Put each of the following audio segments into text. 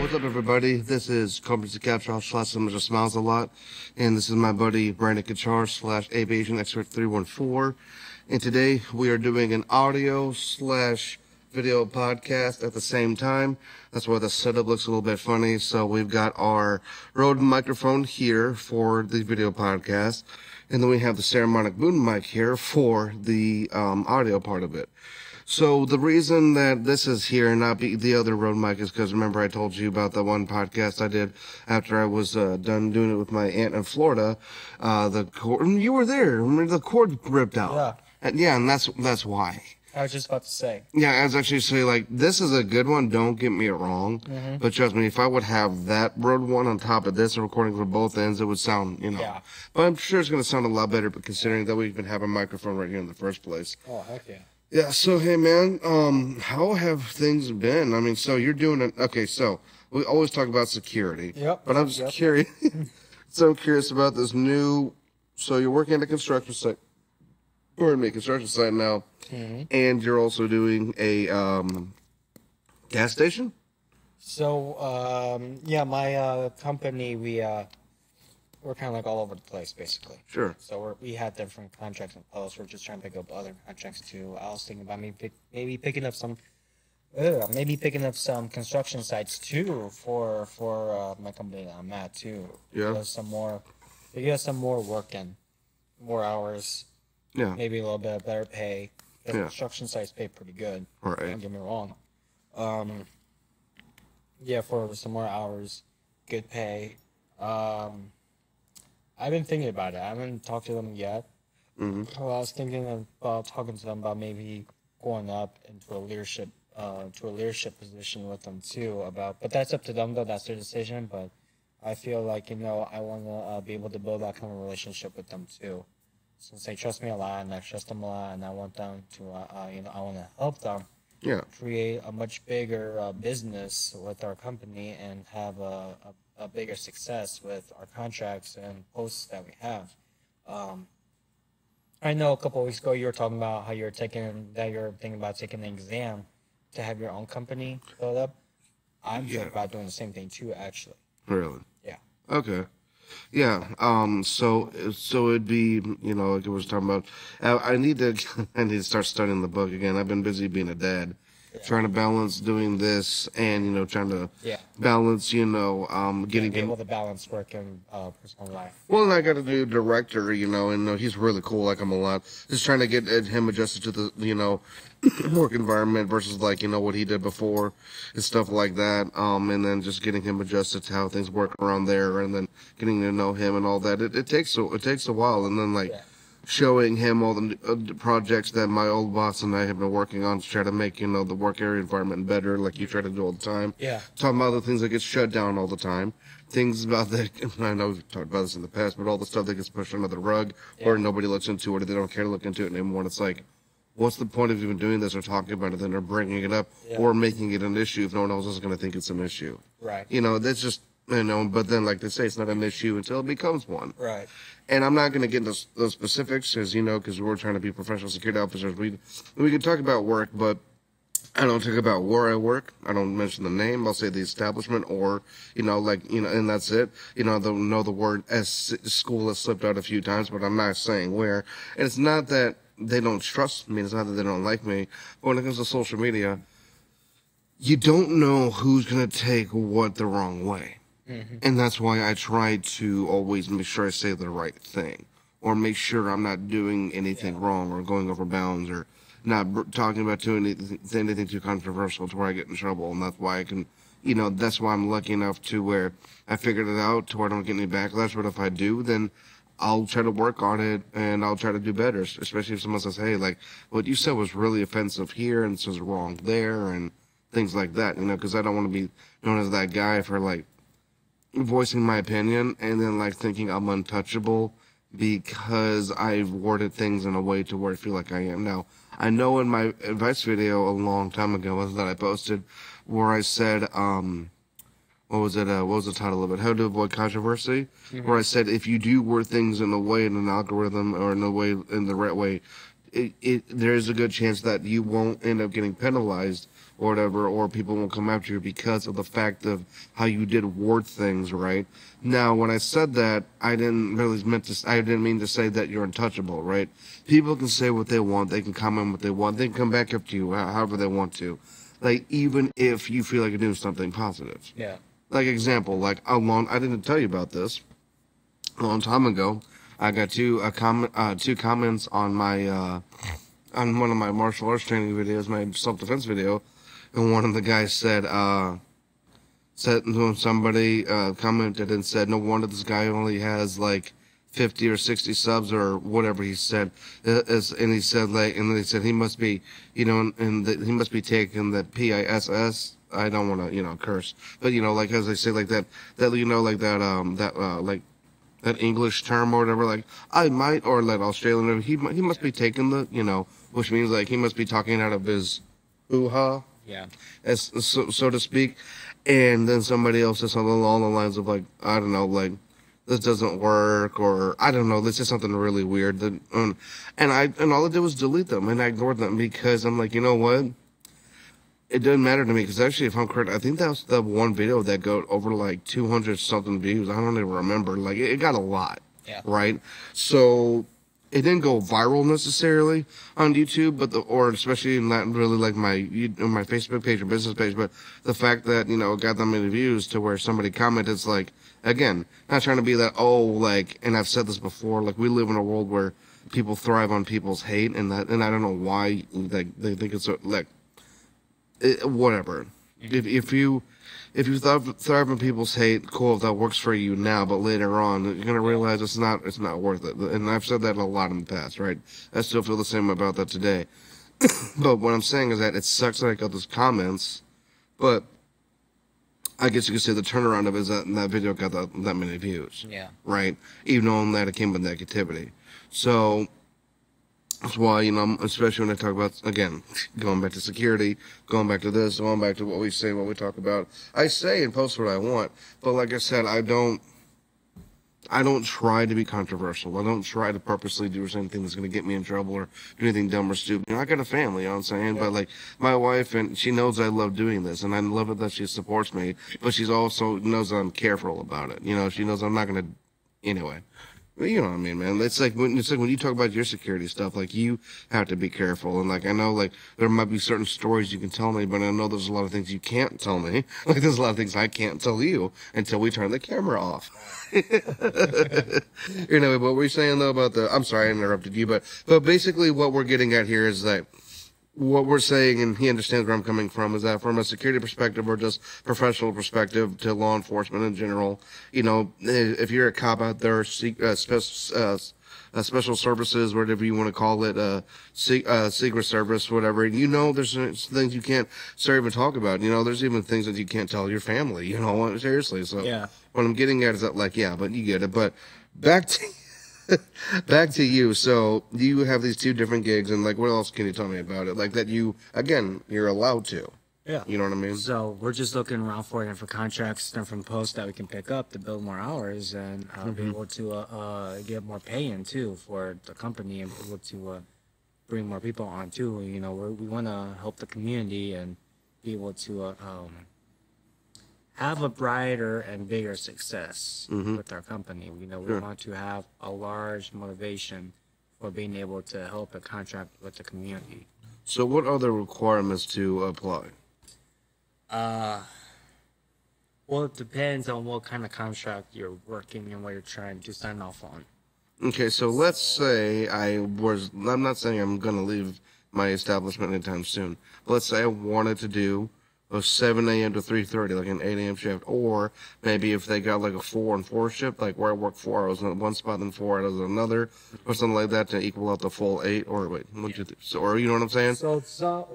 What's up, everybody? This is Coburn C Capshaw / Someone Just Smiles a Lot, and this is my buddy Brandon Kacar / Aviation Expert 314. And today we are doing an audio / video podcast at the same time. That's why the setup looks a little bit funny. So we've got our Rode microphone here for the video podcast, and then we have the Ceremonic boom mic here for the audio part of it. So the reason that this is here and not be the other Rode mic is because remember I told you about the one podcast I did after I was done doing it with my aunt in Florida. The cord, you were there. Remember the cord ripped out. Yeah. And that's why. I was just about to say. Yeah, I was actually saying, like, this is a good one, don't get me wrong. But trust me, if I would have that Rode one on top of this and recording from both ends, it would sound, Yeah. But I'm sure it's going to sound a lot better, but considering that we even have a microphone right here in the first place. Oh, heck yeah. Yeah, so, hey, man, how have things been? I mean, so you're doing okay, so we always talk about security. Yep. But I'm just curious. So I'm curious about this new, so you're working at a construction site. Construction site now, and you're also doing a gas station? So, yeah, my company, we're kind of like all over the place, basically. Sure. So we had different contracts in post. We're just trying to pick up other contracts too. I was thinking about maybe picking up some construction sites too for my company that I'm at too. Yeah. Get some more work in, more hours. Yeah. Maybe a little bit of better pay. The Yeah. construction sites pay pretty good. All right. Don't get me wrong. Yeah, for some more hours, good pay. I've been thinking about it. I haven't talked to them yet. I was thinking about talking to them about maybe going up into a leadership position with them too. But that's up to them though. That's their decision. But I feel like I want to be able to build that kind of relationship with them too. Since they trust me a lot and I trust them a lot, and I want them to, I want to help them create a much bigger business with our company and have a bigger success with our contracts and posts that we have. I know a couple of weeks ago you were talking about how you're thinking about taking an exam to have your own company built up. I'm thinking about doing the same thing too, actually. Really? Yeah. Okay. Yeah. So it'd be, like I was talking about. I need to start studying the book again. I've been busy being a dad, trying to balance doing this and trying to balance, getting able to balance work and personal life. Well, and I got to do director, and he's really cool, like him a lot. Just trying to get him adjusted to the, work environment versus like, what he did before and stuff like that. And then just getting him adjusted to how things work around there and then getting to know him and all that. It takes a while. And then showing him all the projects that my old boss and I have been working on to try to make, the work area environment better, like you try to do all the time. Yeah. Talking about the things that get shut down all the time. Things about that, I know we've talked about this in the past, but all the stuff that gets pushed under the rug or nobody looks into it or they don't care to look into it anymore. And it's like, what's the point of even doing this or talking about it then or bringing it up or making it an issue if no one else is going to think it's an issue? Right. That's just, but then like they say, it's not an issue until it becomes one. Right. And I'm not going to get into those specifics because we're trying to be professional security officers. We can talk about work, but I don't talk about where I work. I don't mention the name. I'll say the establishment or, and that's it. I don't know the word as school has slipped out a few times, but I'm not saying where. And it's not that they don't trust me. It's not that they don't like me. But when it comes to social media, you don't know who's going to take what the wrong way. And that's why I try to always make sure I say the right thing or make sure I'm not doing anything wrong or going over bounds or not talking about anything too controversial to where I get in trouble. And that's why I can, that's why I'm lucky enough to where I figured it out to where I don't get any backlash. But if I do, then I'll try to work on it and I'll try to do better, especially if someone says, hey, like what you said was really offensive here and this was wrong there and things like that, because I don't want to be known as that guy for like voicing my opinion and then like thinking I'm untouchable because I've worded things in a way to where I feel like I am now. I know in my advice video a long time ago that I posted where I said, what was the title of it? How to Avoid Controversy, where I said if you do word things in a way in an algorithm or in the right way, there is a good chance that you won't end up getting penalized or whatever, or people won't come after you because of the fact of how you did word things, right? Now, when I said that, I didn't mean to say that you're untouchable, right? People can say what they want, they can comment what they want, they can come back up to you however they want to. Like, even if you feel like you're doing something positive. Yeah. Like, example, like, I didn't tell you about this. A long time ago, I got two comments on my, on one of my martial arts training videos, my self-defense video, and one of the guys said when somebody commented and said, no wonder this guy only has like 50 or 60 subs or whatever he said, and he said like, and then he said he must be, he must be taking the PISS. I don't want to, curse, but like as I say, like that English term or whatever, like I might, or like Australian, he must be taking the, which means like he must be talking out of his hoo-ha. Yeah. As so to speak, and then somebody else says something along the lines of like, I don't know, like this doesn't work, or I don't know, this is something really weird. And all I did was delete them, and I ignored them because I'm like, you know what? It doesn't matter to me because actually, if I'm correct, I think that was the one video that got over like 200 something views. I don't even remember. Like it got a lot, right? So it didn't go viral necessarily on YouTube, or especially not really like my Facebook page or business page. But the fact that it got that many views to where somebody commented, it's like, again, not trying to be that and I've said this before, like we live in a world where people thrive on people's hate, and I don't know why they think it's like. Whatever. If you thrive on people's hate, cool. If that works for you now, but later on, you're gonna realize it's not worth it. And I've said that a lot in the past, right? I still feel the same about that today. But what I'm saying is that it sucks that I got those comments, but I guess you could say the turnaround of it is that video got that many views. Yeah. Right. Even though that it came with negativity. So. That's why, especially when I talk about, again, going back to security, going back to this, going back to what we say, what we talk about. I say and post what I want, but like I said, I don't try to be controversial. I don't try to purposely do anything that's going to get me in trouble or do anything dumb or stupid. I got a family, you know what I'm saying? Yeah. But like my wife, and she knows I love doing this, and I love it that she supports me, but she's also knows that I'm careful about it. She knows I'm not going to, anyway. You know what I mean, man. It's like when you talk about your security stuff, like you have to be careful. And like I know, like there might be certain stories you can tell me, but I know there's a lot of things you can't tell me. Like there's a lot of things I can't tell you until we turn the camera off. What were you saying though about the? I'm sorry I interrupted you, but basically what we're getting at here is that. What we're saying, and he understands where I'm coming from, is that from a security perspective or just professional perspective to law enforcement in general, if you're a cop out there, special services, whatever you want to call it, secret service, whatever, there's things you can't even talk about. There's even things that you can't tell your family, seriously. So yeah. What I'm getting at is that, like, yeah, but you get it. But back to you. So you have these two different gigs, and like, what else can you tell me about it? Like that you're allowed to. Yeah. You know what I mean? So we're just looking around for different contracts, different posts that we can pick up to build more hours and be able to get more pay in too for the company and be able to bring more people on too. We want to help the community and be able to have a brighter and bigger success with our company. We want to have a large motivation for being able to help a contract with the community. So what are the requirements to apply? Well, it depends on what kind of contract you're working and what you're trying to sign off on. Okay, so let's say I'm not saying I'm going to leave my establishment anytime soon. But let's say I wanted to do a 7 a.m. to 3:30, like an 8 a.m. shift, or maybe if they got like a 4 and 4 shift, like where I work 4 hours in one spot and 4 hours in another, or something like that to equal out the full 8. Or wait, what you think? So, or you know what I'm saying? So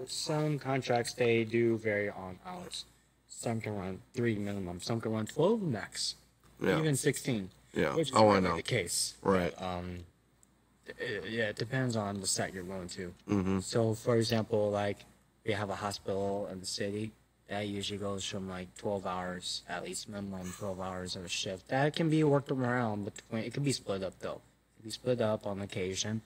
some contracts they do vary on hours. Some can run 3 minimum. Some can run 12 max. Yeah. Even 16. Yeah. Which is I know the case. Right. It depends on the set you're going to. So for example, like we have a hospital in the city. That usually goes from like 12 hours, at least minimum 12 hours of a shift. That can be worked around between, it can be split up though. It can be split up on occasion.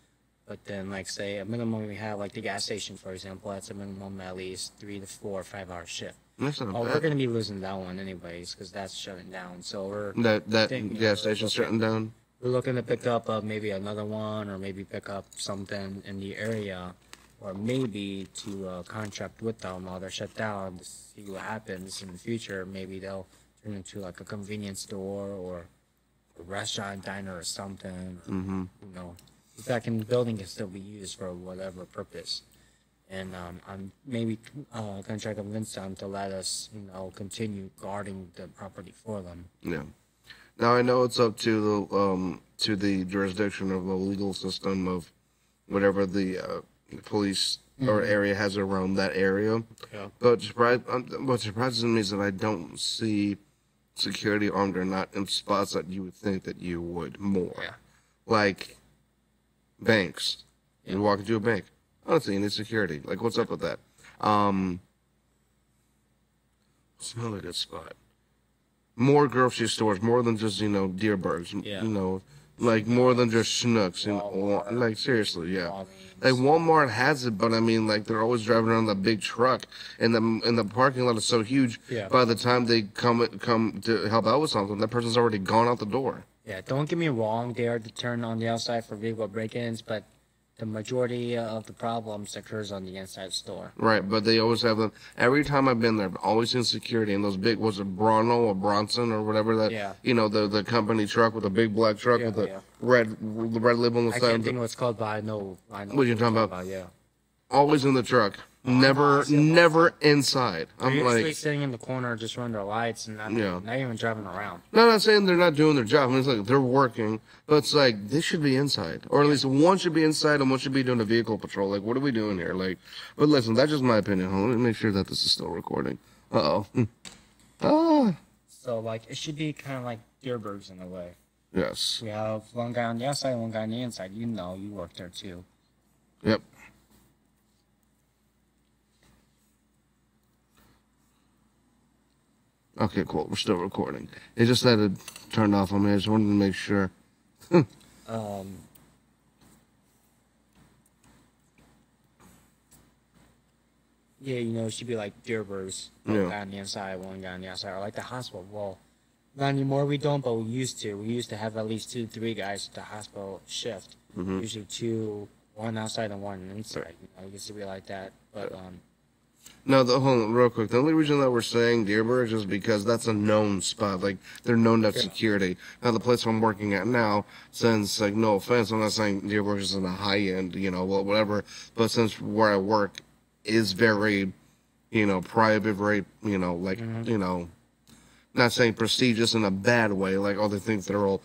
But then, like, say a minimum we have, like the gas station, for example, that's a minimum at least 3 to 4 5 hour shift. That's not Oh, bad. we're gonna be losing that one anyways, because that's shutting down. So we're That thinking gas we're station's looking- shutting down. We're looking to pick up maybe another one, or maybe pick up something in the area, or maybe to contract with them while they're shut down to see what happens in the future. Maybe they'll turn into like a convenience store or a restaurant, diner, or something. Mm-hmm. You know, the building can still be used for whatever purpose. And I'm maybe gonna try to convince them to let us, continue guarding the property for them. Yeah. Now I know it's up to the jurisdiction of the legal system of whatever the police or area has around that area. Yeah. But what surprises me is that I don't see security armed or not in spots that you would think that you would more. Yeah. Like banks. Yeah. You walk into a bank. I don't see any security. Like, what's up with that? It's another good spot. More grocery stores, more than just, Deerbergs. Yeah. Like more than just Schnucks. Walmart. Like, seriously, yeah. Walgreens. Like, Walmart has it, but I mean, like, they're always driving around the big truck, and the parking lot is so huge, Yeah. by the time they come to help out with something, that person's already gone out the door. Yeah, don't get me wrong, they are deterrent on the outside for vehicle break-ins, but the majority of the problems occurs on the inside store. Right, but they always have them. Every time I've been there, I've always seen security in those big, was it Bronno or Bronson or whatever that, Yeah. The company truck with the big black truck Yeah, with the yeah. red lip on the I side. can't think what it's called, but I know What you're talking about? Yeah. Always in the truck. Never inside. They're I'm usually like, sitting in the corner just running their lights and not even driving around. no, I'm not saying they're not doing their job. I mean, it's like they're working, but it's like they should be inside, or at least one should be inside and one should be doing a vehicle patrol. Like, what are we doing here? Like, but listen, that's just my opinion. Hold on, let me make sure that this is still recording. Ah, So, like, it should be kind of like Deerbergs in a way. yes, We have one guy on the outside, one guy on the inside. You work there too. yep. Okay, cool. We're still recording. It just had it turned off on me. I just wanted to make sure. Yeah, it should be like Deerbergs. One guy on the inside, one guy on the outside. Or like the hospital. Well, not anymore, we don't, but we used to. We used to have at least 2, 3 guys at the hospital shift. Usually 2, one outside and one inside. It used to be like that. But, No, hold on, real quick. The only reason that we're saying Deerberg is because that's a known spot. Like, they're known to have security. Now, the place I'm working at now, since, like, no offense, I'm not saying Deerberg is in the high end, whatever. But since where I work is very, private, very, not saying prestigious in a bad way, like all the things that are all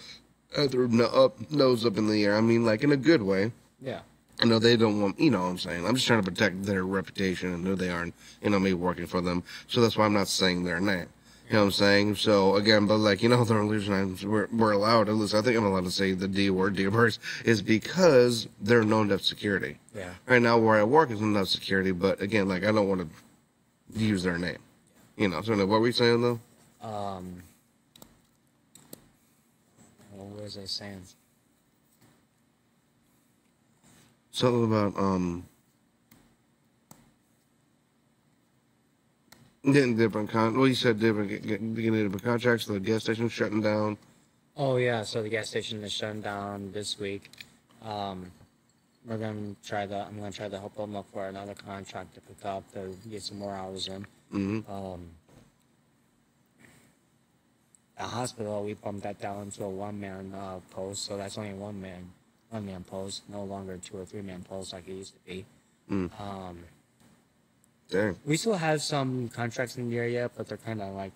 nose up in the air. I mean, like, in a good way. yeah. I know they don't want, what I'm saying. I'm just trying to protect their reputation and who they are and, me working for them. So that's why I'm not saying their name. You know what I'm saying? So, again, but like, the only reason we're allowed, at least I think I'm allowed to say the D word, Deerbergs, is because they're known to have security. Yeah. Right now, where I work is not security, but again, like, I don't want to use their name. So what were we saying, though? What was I saying? Something about, getting different you said getting different contracts, the gas station shutting down. Oh, yeah, so the gas station is shutting down this week. I'm going to try to help them look for another contract to pick up to get some more hours in. At hospital, we bumped that down to a one-man post, so that's only a one-man post, no longer 2 or 3 man posts like it used to be. Dang. We still have some contracts in the area, but they're kind of like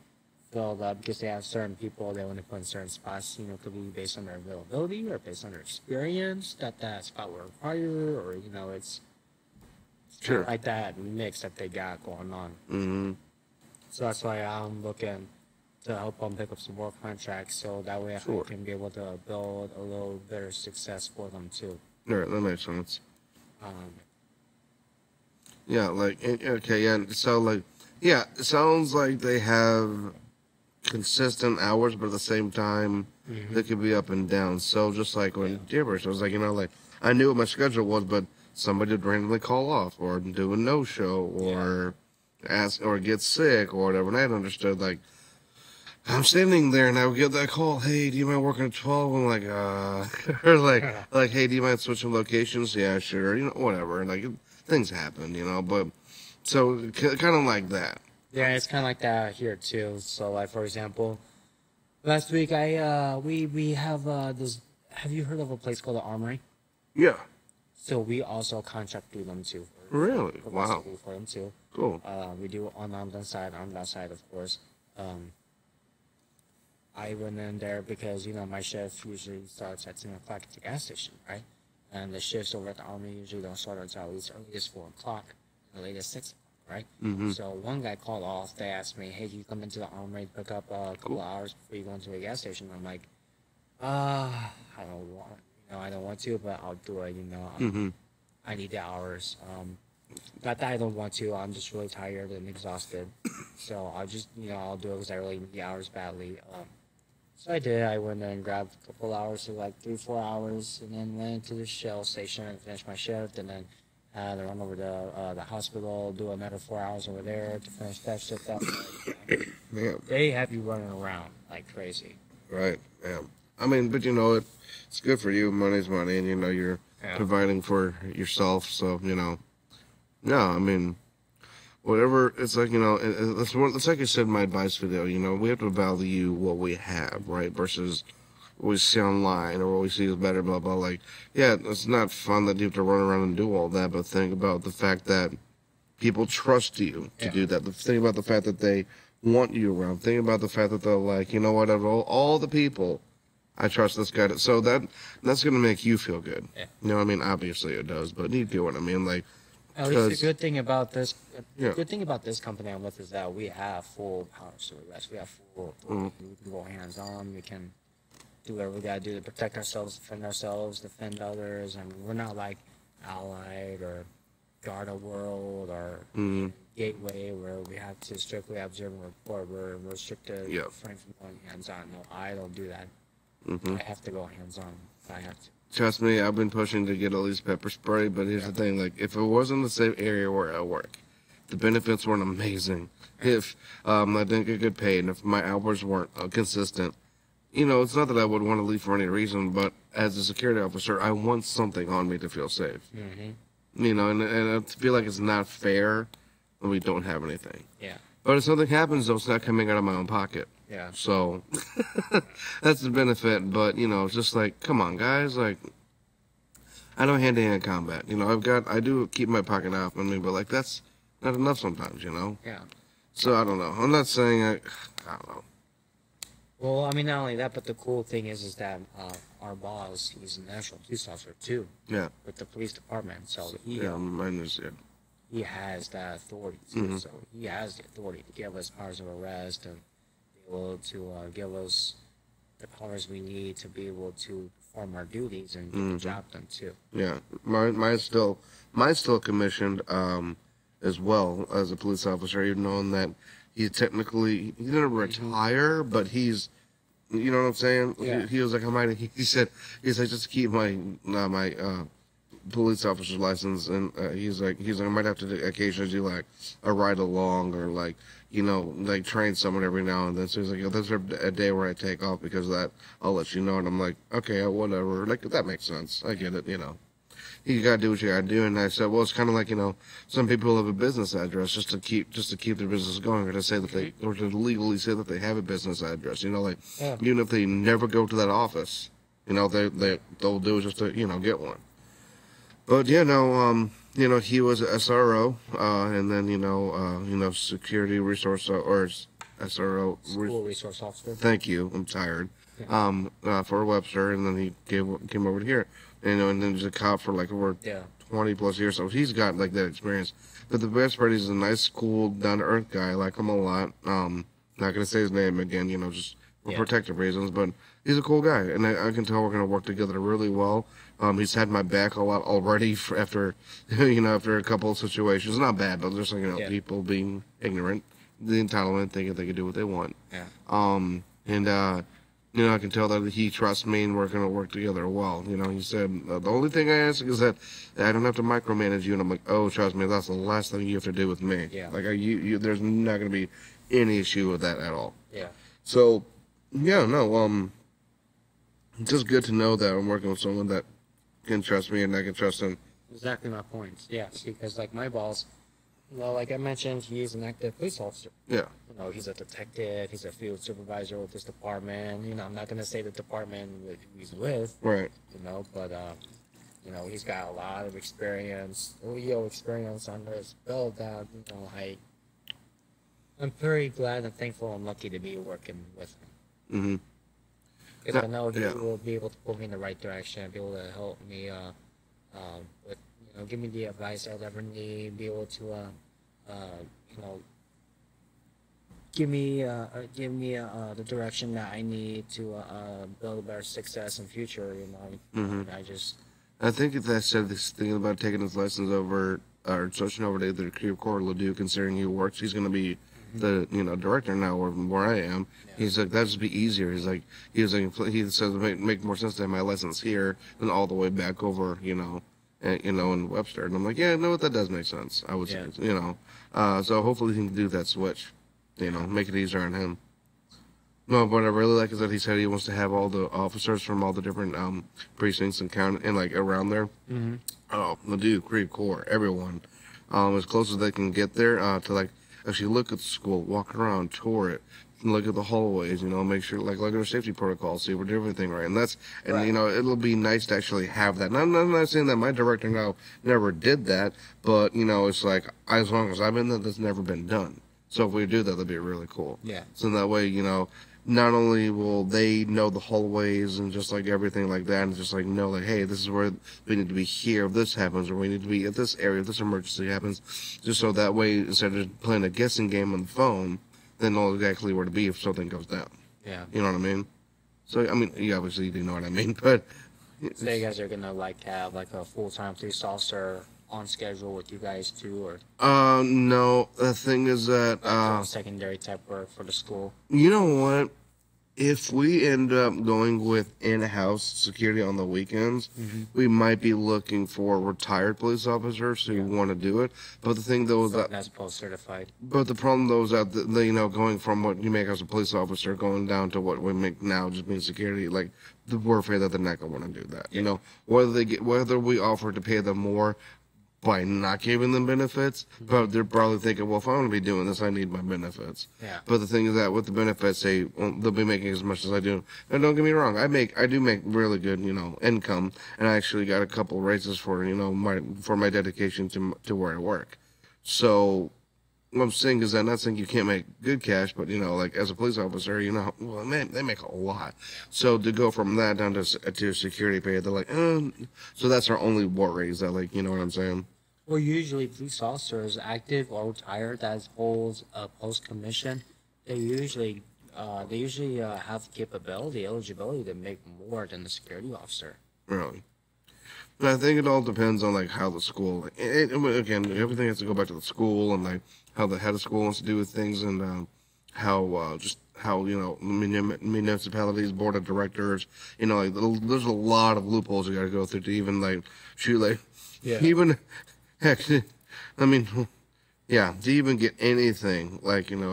filled up because they have certain people they want to put in certain spots. Could be based on their availability or based on their experience that spot will require, or it's Sure. like that mix that they got going on. So that's why I'm looking to help them pick up some more contracts, so that way I can be able to build a little better success for them too. Alright, that makes sense. Yeah, like, okay, yeah, so, like, yeah, it sounds like they have consistent hours, but at the same time, they could be up and down. So, just like when Deerberg, I was like, like, I knew what my schedule was, but somebody would randomly call off or do a no-show or ask or get sick or whatever. And I had understood, like, I'm standing there and I would get that call, hey, do you mind working at 12? I'm like, or like, hey, do you mind switching locations? Yeah, sure. You know, whatever. Like, things happen, you know, but so kind of like that. Yeah, it's kind of like that here too. So, like, for example, last week we have this. Have you heard of a place called the Armory? Yeah. So we also contract through them too. Really? Wow. For them too. Cool. We do on that side, of course. I went in there because, you know, my shift usually starts at 10 o'clock at the gas station, right? And the shifts over at the Army usually don't start until at least early as 4 o'clock, the latest 6 o'clock, right? Mm-hmm. So one guy called off. They asked me, hey, can you come into the Armory to pick up a couple of hours before you go into a gas station? I'm like, I don't want to, but I'll do it, you know. I need the hours. Not that I don't want to, I'm just really tired and exhausted. So I'll just, you know, I'll do it because I really need the hours badly. So I did. I went and grabbed a couple hours, so like 3-4 hours, and then went to the Shell station and finished my shift, and then had to run over to the hospital, do another 4 hours over there to finish that shift up. Yeah. They have you running around like crazy. Right. Yeah. I mean, but you know, it's good for you. Money's money, and you know you're providing for yourself. So you know, yeah. I mean, whatever. It's like, you know, it's like I said in my advice video. You know, we have to value what we have, right? Versus what we see online or what we see is better. Blah blah. Like, yeah, it's not fun that you have to run around and do all that. But think about the fact that people trust you to do that. Think about the fact that they want you around. Think about the fact that they're like, you know what? Of all the people, I trust this guy. So that's going to make you feel good. Yeah. You know what I mean? Obviously it does, but you get what I mean. Like, at least the good thing about this, company I'm with is that we have full power to arrest. We have full, we can go hands-on. We can do whatever we got to do to protect ourselves, defend others. I mean, we're not like Allied or Garda World or Gateway where we have to strictly observe and report. We're restricted from going hands-on. No, I don't do that. I have to go hands-on. I have to. Trust me, I've been pushing to get at least pepper spray, but here's the thing, like, if it wasn't the same area where I work, the benefits weren't amazing, if I didn't get good paid, and if my hours weren't consistent, you know, it's not that I would want to leave for any reason, but as a security officer, I want something on me to feel safe. You know, and I feel like it's not fair when we don't have anything. Yeah. But if something happens, though, it's not coming out of my own pocket. Yeah. So that's the benefit. But, you know, it's just like, come on, guys. Like, I know hand-to-hand combat. You know, I do keep my pocket off on me, but, like, that's not enough sometimes, you know? Yeah. So I don't know. I'm not saying I don't know. Well, I mean, not only that, but the cool thing is that our boss, he's a national police officer, too. Yeah. With the police department. So he has that authority, too. So he has the authority to give us powers of arrest and be able to give us the powers we need to be able to perform our duties and get the job done, too. Yeah. Mine's still commissioned as well as a police officer, even knowing that he didn't retire, but he's, you know what I'm saying? Yeah. He was like, he said, just to keep my police officer's license, and he's like, I might have to occasionally do like a ride along or like, you know, like train someone every now and then. So he's like, there's a day where I take off because of that. I'll let you know. And I'm like, okay, whatever. Like, that makes sense. I get it, you know. You gotta do what you gotta do. And I said, well, it's kind of like, you know, some people have a business address just to keep their business going, or to say that or to legally say that they have a business address. You know, like even if they never go to that office, you know, they'll do it just to, you know, get one. But you know, he was a SRO, and then you know, security resource or SRO. School resource officer. Thank you. I'm tired. Yeah. For Webster, and then he came over here. You know, and then he's a cop for like over 20 plus years, so he's got like that experience. But the best part is he's a nice, cool, down to earth guy. I like him a lot. Not gonna say his name again, you know, just for protective reasons. But he's a cool guy, and I can tell we're gonna work together really well. He's had my back a lot already after a couple of situations. Not bad, but just like, you know, people being ignorant, the entitlement, thinking they can do what they want. Yeah. You know, I can tell that he trusts me and we're going to work together well. You know, he said, the only thing I ask is that I don't have to micromanage you. And I'm like, oh, trust me, that's the last thing you have to do with me. Yeah. Like, there's not going to be any issue with that at all. Yeah. So, yeah, no, it's just good to know that I'm working with someone that can trust me and I can trust him. Exactly my point. Yes, because like my boss, well, like I mentioned, he's an active police officer. Yeah. You know, he's a detective. He's a field supervisor with this department. You know, I'm not gonna say the department that he's with. Right. You know, but you know, he's got a lot of experience, real experience under his belt. That you know, I'm very glad and thankful and lucky to be working with him. Mm-hmm. Because I know he will be able to put me in the right direction, be able to help me with, you know, give me the advice I'll ever need, be able to, you know, give me the direction that I need to build a better success in future. You know, Mm-hmm. I think if I said this thing about taking his license over or switching over to either Kacar or Ledoux, considering he works, he's going to be the director now where I am. Yeah. He's like, that'd just be easier. He says it make more sense to have my license here than all the way back over, in Webster. And I'm like, yeah, no, that does make sense. I would say, so hopefully he can do that switch, make it easier on him. No, what I really like is that he said he wants to have all the officers from all the different precincts and county and like around there. Mm-hmm. Oh, Ledoux, Kacar, everyone, as close as they can get there to like actually look at the school, walk around, tour it, look at the hallways, make sure look at our safety protocols, see we're doing everything right, and right. It'll be nice to actually have that. And I'm not saying that my director now never did that, but it's like as long as I've been there, that's never been done. So if we do that, that'd be really cool. Yeah. So that way, not only will they know the hallways and just like everything like that, and just like know like, hey, this is where we need to be here if this happens, or we need to be at this area if this emergency happens, just so that way instead of playing a guessing game on the phone, they know exactly where to be if something goes down. Yeah. You know what I mean? So I mean, you obviously do know what I mean, but so you guys are gonna have a full-time police officer on schedule with you guys too, or? No. The thing is that secondary type work for the school. You know what? If we end up going with in-house security on the weekends, we might be looking for retired police officers who want to do it. But the thing though is that as opposed certified. But the problem though is that going from what you make as a police officer going down to what we make now, just being security, like we're afraid that they're not gonna want to do that. Whether we offer to pay them more by not giving them benefits, but they're probably thinking, well, if I'm going to be doing this, I need my benefits. Yeah. But the thing is that with the benefits, they'll be making as much as I do. And don't get me wrong, I do make really good, income, and I actually got a couple raises for, my dedication to where I work. So what I'm saying is that I'm not saying you can't make good cash, but like as a police officer, well, man, they make a lot. So to go from that down to security pay, they're like, so that's our only raise. That you know what I'm saying? Well, usually police officers, active or retired, that holds a post commission, they usually have the capability, eligibility to make more than the security officer. Really? I think it all depends on how the school. Again, everything has to go back to the school and how the head of school wants to do with things, and how municipalities, board of directors, there's a lot of loopholes you got to go through to even even heck, I mean. Yeah, to even get anything,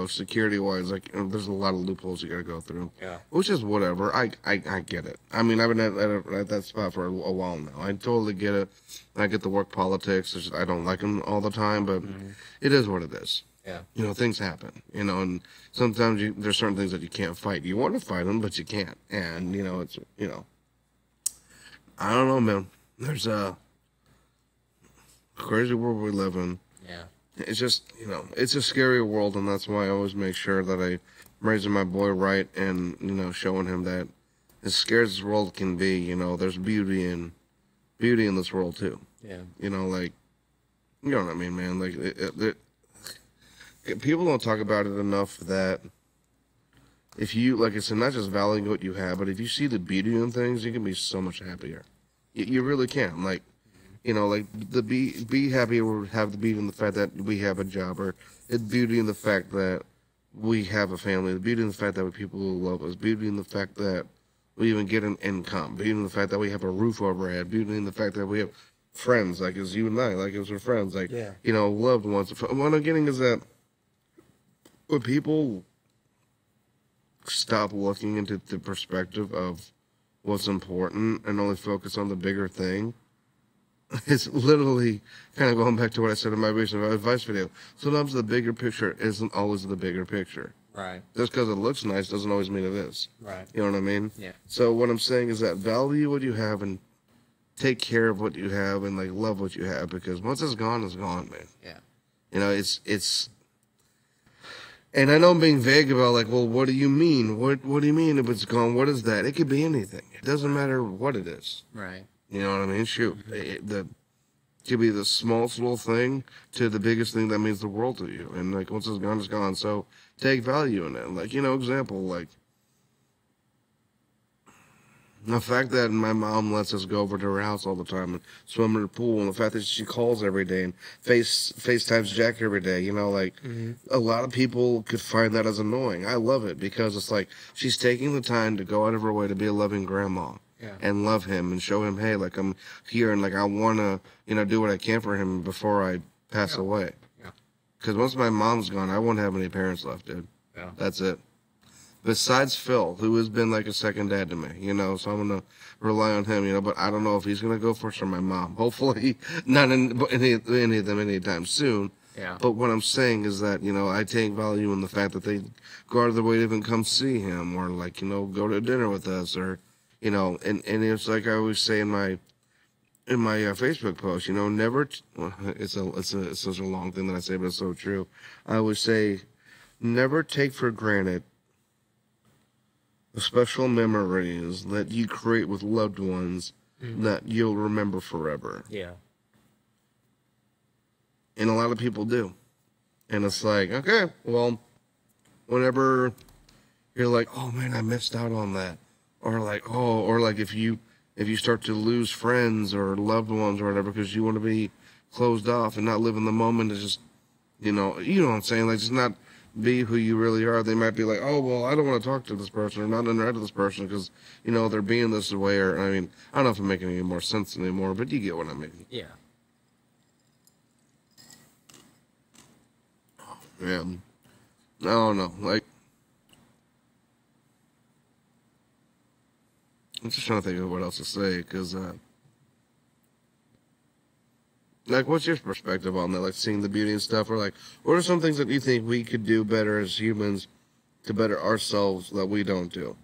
security wise, there's a lot of loopholes you gotta go through. Yeah. Which is whatever. I get it. I mean, I've been at that spot for a while now. I totally get it. I get the work politics. I don't like them all the time, but it is what it is. Yeah. Things happen, and sometimes there's certain things that you can't fight. You want to fight them, but you can't. And, it's, I don't know, man. There's a crazy world we live in. Yeah. It's just, it's a scary world, and that's why I always make sure that I'm raising my boy right and, showing him that as scared as this world can be, there's beauty in this world, too. Yeah. You know what I mean, man? People don't talk about it enough that if you, it's not just valuing what you have, but if you see the beauty in things, you can be so much happier. You really can. Be happy or have the beauty in the fact that we have a job, or it's beauty in the fact that we have a family, the beauty in the fact that we have people who love us, beauty in the fact that we even get an income, beauty in the fact that we have a roof over our head, beauty in the fact that we have friends, like as you and I, like as we're friends, like, you know, loved ones. What I'm getting is that when people stop looking into the perspective of what's important and only focus on the bigger thing, it's literally kind of going back to what I said in my recent advice video. Sometimes the bigger picture isn't always the bigger picture. Right. Just because it looks nice doesn't always mean it is. Right. You know what I mean? Yeah. So what I'm saying is that value what you have and take care of what you have and like love what you have, because once it's gone, man. Yeah. You know, it's and I know I'm being vague about like, well, what do you mean? What do you mean if it's gone? What is that? It could be anything. It doesn't matter what it is. Right. You know what I mean? Shoot, it could be the smallest little thing to the biggest thing that means the world to you. And like once it's gone, it's gone. So take value in it. Like, you know, example, like the fact that my mom lets us go over to her house all the time and swim in her pool, and the fact that she calls every day and FaceTimes Jack every day, you know, like a lot of people could find that as annoying. I love it because it's like she's taking the time to go out of her way to be a loving grandma. Yeah. And love him and show him, hey, like I'm here and like I want to, you know, do what I can for him before I pass away. Yeah. Because once my mom's gone, I won't have any parents left, dude. Yeah. That's it. Besides Phil, who has been like a second dad to me, you know, so I'm going to rely on him, you know, but I don't know if he's going to go first or my mom. Hopefully not any of them anytime soon. Yeah. But what I'm saying is that, you know, I take value in the fact that they go out of their way to even come see him or like, you know, go to dinner with us or, you know, and it's like I always say in my Facebook post, you know, never. It's such a long thing that I say, but it's so true. I always say, never take for granted the special memories that you create with loved ones that you'll remember forever. Yeah. And a lot of people do, and it's like, okay, well, whenever you're like, oh man, I missed out on that. Or like, or like if you start to lose friends or loved ones or whatever because you want to be closed off and not live in the moment, it's just, you know what I'm saying? Like, just not be who you really are. They might be like, oh, well, I don't want to talk to this person or not interact with this person because, you know, they're being this way. Or, I mean, I don't know if I'm making any more sense anymore, but you get what I mean. Yeah. Yeah. I don't know. Like, I'm just trying to think of what else to say, because, like, what's your perspective on that? Like, seeing the beauty and stuff, or like, what are some things that you think we could do better as humans to better ourselves that we don't do,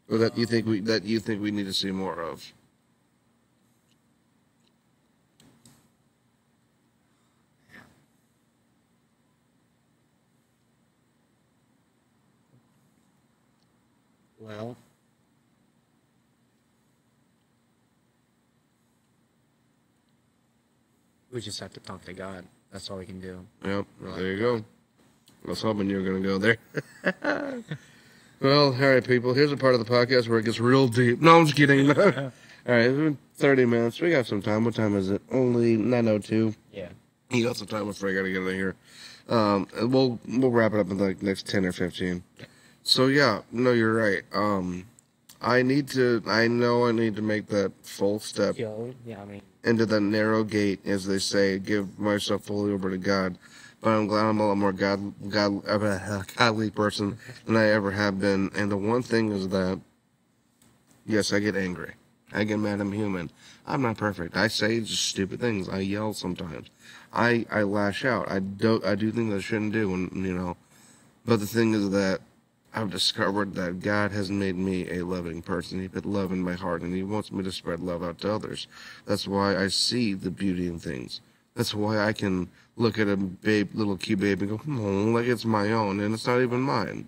or that you think we need to see more of? Well, we just have to talk to God. That's all we can do. Yep, there you go. I was hoping you were going to go there. Well, all right, people. Here's a part of the podcast where it gets real deep. No, I'm just kidding. All right, it's been 30 minutes. We got some time. What time is it? Only 9:02. Yeah. You got some time before I got to get out of here. And we'll wrap it up in the next 10 or 15. So yeah, no, you're right. I know I need to make that full step Yeah, I mean, into that narrow gate, as they say, give myself fully over to God. But I'm glad I'm a lot more godly person than I ever have been. And the one thing is that, yes, I get angry. I get mad. I'm human. I'm not perfect. I say just stupid things. I yell sometimes. I lash out. I do things I shouldn't do, and you know. But the thing is that I've discovered that God has made me a loving person. He put love in my heart, and He wants me to spread love out to others. That's why I see the beauty in things. That's why I can look at a little cute baby and go, like it's my own, and it's not even mine.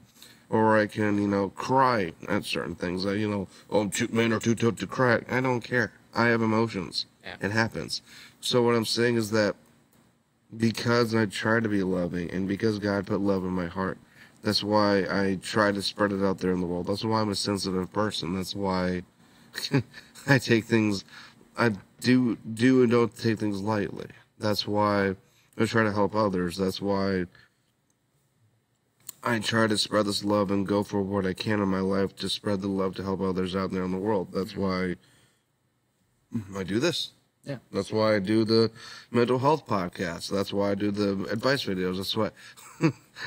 Or I can, you know, cry at certain things. Men are too tough to cry. I don't care. I have emotions. Yeah. It happens. So what I'm saying is that because I try to be loving, and because God put love in my heart, that's why I try to spread it out there in the world. That's why I'm a sensitive person. That's why I take things, I do and don't take things lightly. That's why I try to help others. That's why I try to spread this love and go for what I can in my life to spread the love to help others out there in the world. That's why I do this. Yeah. That's why I do the mental health podcast. That's why I do the advice videos. That's why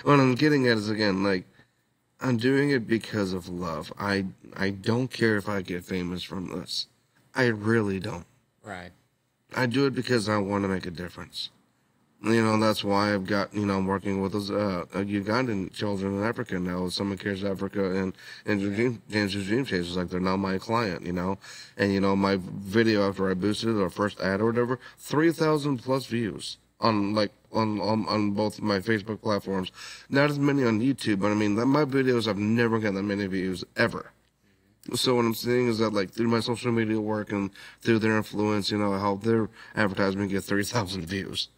what I'm getting at is, again, like, I'm doing it because of love. I don't care if I get famous from this. I really don't. Right. I do it because I want to make a difference. You know, that's why I've got, you know, I'm working with those Ugandan children in Africa now. Someone Cares Africa and James Dream Chasers, like, they're now my client, you know. And, you know, my video after I boosted it, our first ad or whatever, 3,000 plus views on, like, on both my Facebook platforms. Not as many on YouTube, but I mean, my videos, I've never gotten that many views ever. So what I'm saying is that, like, through my social media work and through their influence, you know, I help their advertisement get 3,000 views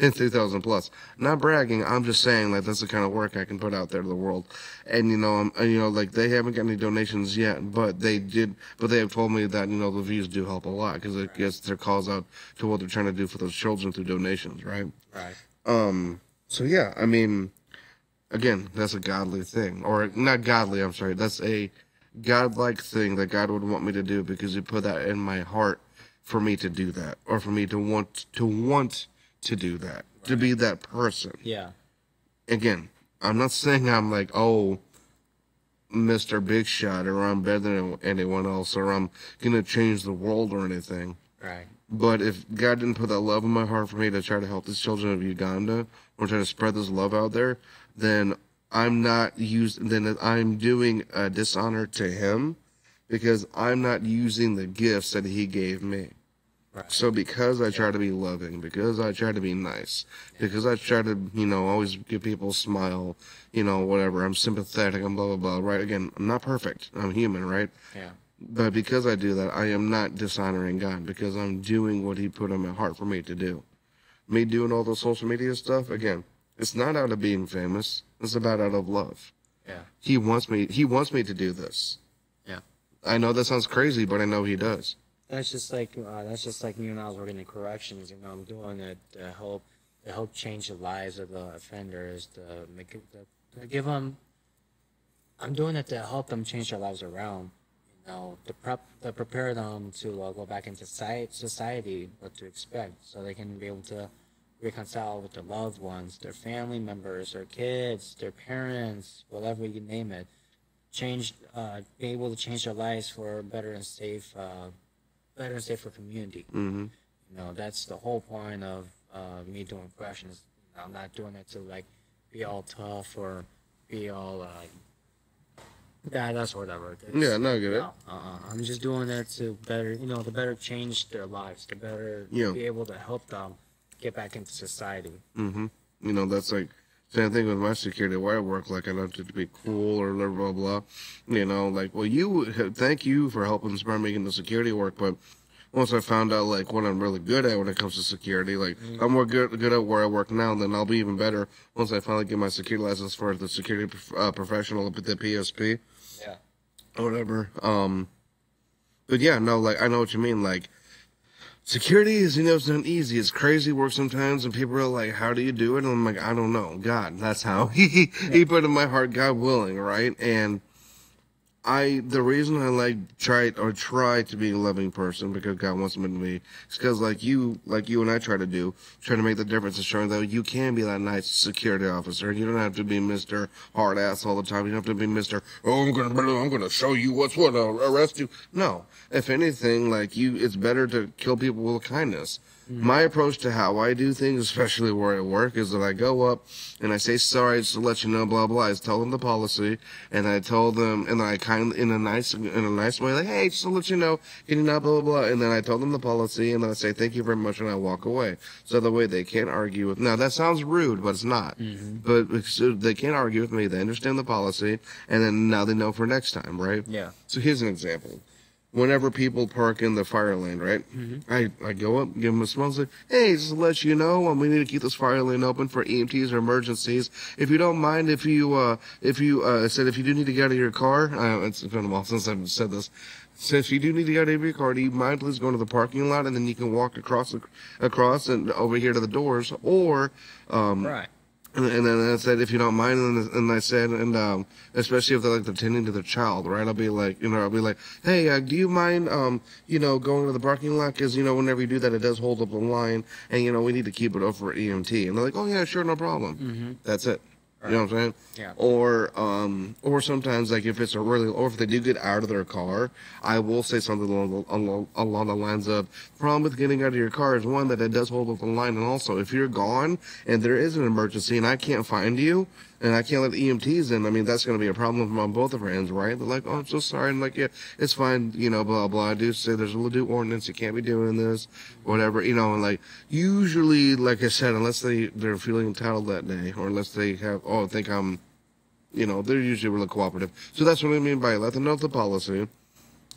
and 3,000 plus. Not bragging, I'm just saying, like, that's the kind of work I can put out there to the world. And, you know, like, they haven't got any donations yet, but they have told me that, you know, the views do help a lot because it gets their calls out to what they're trying to do for those children through donations, right? Right. So yeah, I mean, again, that's a godly thing, or not godly, I'm sorry, that's a godlike thing that God would want me to do because He put that in my heart for me to do that, or for me to want to do that, to be that person. Yeah. Again, I'm not saying I'm like, oh, Mr. Big Shot, or I'm better than anyone else, or I'm gonna change the world or anything. Right. But if God didn't put that love in my heart for me to try to help these children of Uganda, or try to spread this love out there, then I'm doing a dishonor to Him, because I'm not using the gifts that He gave me. Right. So because I try to be loving, because I try to be nice, because I try to, you know, always give people a smile, you know, whatever, I'm sympathetic, I'm blah, blah, blah, right? Again, I'm not perfect. I'm human, right? Yeah. But because I do that, I am not dishonoring God, because I'm doing what He put in my heart for me to do. Me doing all the social media stuff, again, it's not out of being famous. It's about out of love. Yeah. He wants me to do this. Yeah. I know that sounds crazy, but I know He does. That's just like me when I was working in corrections. You know, I'm doing it to help change the lives of the offenders, to give them. I'm doing it to help them change their lives around. You know, to prepare them to go back into society, what to expect, so they can be able to reconcile with their loved ones, their family members, their kids, their parents, whatever you name it. Be able to change their lives for a better and safer community. Mm-hmm. You know, that's the whole point of me doing corrections. You know, I'm not doing it to, like, be all tough or be all that's whatever. Yeah, no, I get it. I'm just doing it to better change their lives, to better be able to help them get back into society. Mm-hmm. You know, that's like same thing with my security where I work. Like, I don't have to be cool or blah, blah, blah. You know, like, well, thank you for helping inspire me into security work, but once I found out, like, what I'm really good at when it comes to security, like, I'm more good at where I work now, then I'll be even better once I finally get my security license for the security professional, the PSP. Yeah. Or whatever. But yeah, no, like, I know what you mean. Like, security is, you know, it's not easy. It's crazy work sometimes, and people are like, how do you do it? And I'm like, I don't know. God, that's how he put in my heart, God willing, right? And the reason I try to be a loving person, because God wants me to be, is because like you and I try to make the difference in showing that you can be that nice security officer. You don't have to be Mr. Hard Ass all the time. You don't have to be Mr. Oh, I'm gonna show you what's what, I'll arrest you. No. If anything, it's better to kill people with kindness. My approach to how I do things, especially where I work, is that I go up and I say sorry just to let you know, blah blah. I tell them the policy, and I tell them, and I in a nice way, like, hey, just to let you know, can you not blah blah blah, and then I tell them the policy, and then I say thank you very much, and I walk away. So the way they can't argue with. Now that sounds rude, but it's not. But so they can't argue with me. They understand the policy, and then now they know for next time, right? Yeah. So here's an example. Whenever people park in the fire lane, right? I go up, give them a smell, say, hey, just to let you know, we need to keep this fire lane open for EMTs or emergencies. If you don't mind, if you do need to get out of your car, it's been a while since I've said this. So if you do need to get out of your car, do you mind please going to the parking lot, and then you can walk across and over here to the doors, or, Right. And then I said, if you don't mind, and I said, especially if they're like attending to their child, right? I'll be like, hey, do you mind, going to the parking lot? Because, whenever you do that, it does hold up the line, and, we need to keep it over at EMT. And they're like, oh, yeah, sure, no problem. Mm-hmm. That's it. You know what I'm saying? Yeah. Or sometimes, like, if if they do get out of their car, I will say something along the lines of, the problem with getting out of your car is, one, that it does hold up the line, and also, if you're gone, and there is an emergency, and I can't find you, and I can't let EMTs in, I mean, that's going to be a problem on both of our ends, right? They're like, oh, I'm so sorry, and like, yeah, it's fine, blah, blah. I do say there's a little ordinance, you can't be doing this, whatever, and like, usually, like I said, unless they're feeling entitled that day, or unless they have, I think I'm, they're usually really cooperative. So that's what I mean by let them know the policy.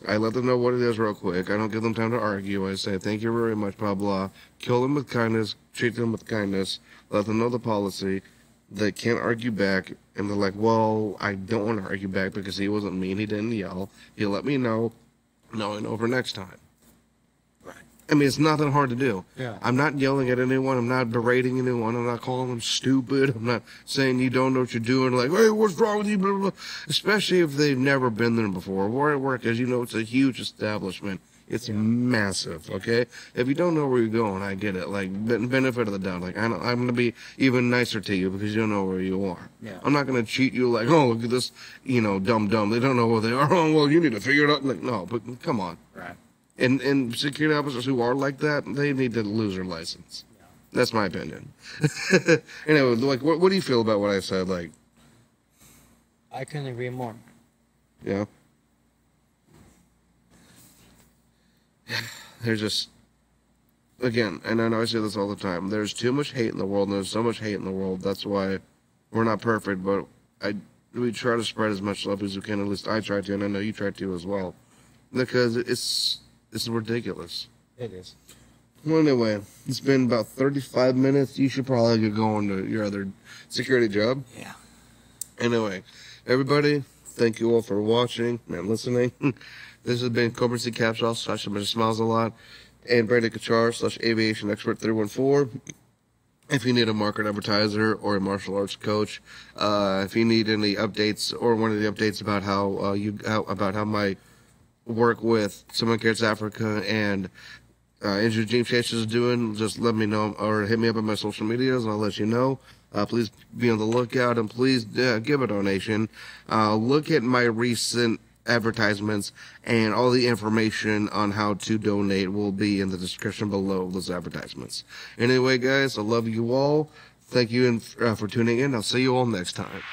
I let them know what it is real quick. I don't give them time to argue. I say, thank you very much, blah, blah. Kill them with kindness, treat them with kindness, let them know the policy. They can't argue back, and they're like, well, I don't want to argue back because he wasn't mean, he didn't yell. He let me know, now I know for next time. Right. I mean, it's nothing hard to do. Yeah. I'm not yelling at anyone, I'm not berating anyone, I'm not calling them stupid, I'm not saying you don't know what you're doing, like, hey, what's wrong with you, blah, blah. Especially if they've never been there before. Where I work, as you know, it's a huge establishment. It's massive, okay? If you don't know where you're going, I get it. Like, benefit of the doubt. Like, I'm going to be even nicer to you because you don't know where you are. Yeah. I'm not going to cheat you like, oh, look at this, dumb. They don't know where they are. Oh, well, you need to figure it out. Like, no, but come on. Right. And security officers who are like that, they need to lose their license. Yeah. That's my opinion. Anyway, like, what do you feel about what I said? Like, I couldn't agree more. Yeah. There's just, again, and I know I say this all the time, there's too much hate in the world, and there's so much hate in the world. That's why we're not perfect, but we try to spread as much love as we can. At least I try to, and I know you try to as well. Because it's ridiculous. It is. Well, anyway, it's been about 35 minutes. You should probably get going to your other security job. Yeah. Anyway, everybody, thank you all for watching and listening. This has been Coburn C. Capshaw, / Smiles a Lot, and Brandon Kacar, / Aviation Expert 314. If you need a market advertiser or a martial arts coach, if you need any updates or one of the updates about how my work with Someone Cares Africa and Injured Dream Chasers is doing, just let me know or hit me up on my social medias and I'll let you know. Please be on the lookout and please give a donation. Look at my recent advertisements and all the information on how to donate will be in the description below those advertisements. Anyway, guys, I love you all. Thank you for tuning in. I'll see you all next time.